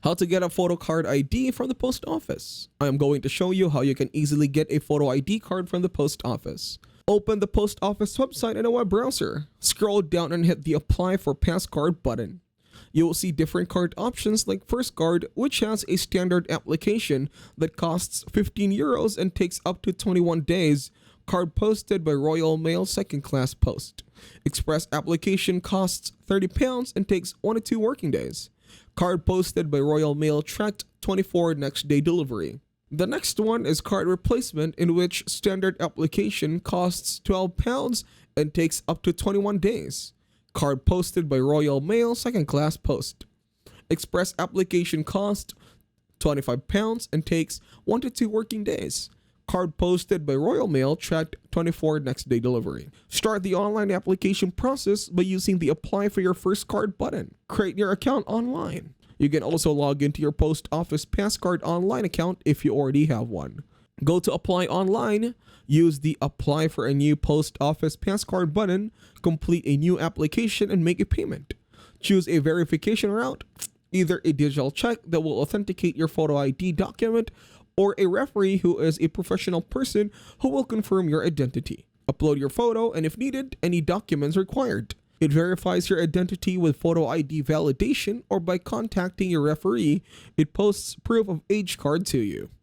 How to get a photo card ID from the post office. I am going to show you how you can easily get a photo ID card from the post office. Open the post office website in a web browser. Scroll down and hit the Apply for Pass Card button. You will see different card options like First Card, which has a standard application that costs 15 euros and takes up to 21 days. Card posted by Royal Mail second class post. Express application costs £30 and takes 1 to 2 working days. Card posted by Royal Mail tracked 24 next day delivery. The next one is card replacement, in which standard application costs £12 and takes up to 21 days. Card posted by Royal Mail second class post. Express application cost £25 and takes 1 to 2 working days. Card posted by Royal Mail tracked 24 next day delivery. Start the online application process by using the Apply for Your First Card button. Create your account online. You can also log into your post office passcard online account if you already have one. Go to Apply Online, use the Apply for a New Post Office Passcard button, complete a new application and make a payment. Choose a verification route, either a digital check that will authenticate your photo ID document or a referee who is a professional person who will confirm your identity. Upload your photo and, if needed, any documents required. It verifies your identity with photo ID validation, or by contacting your referee, it posts proof of age card to you.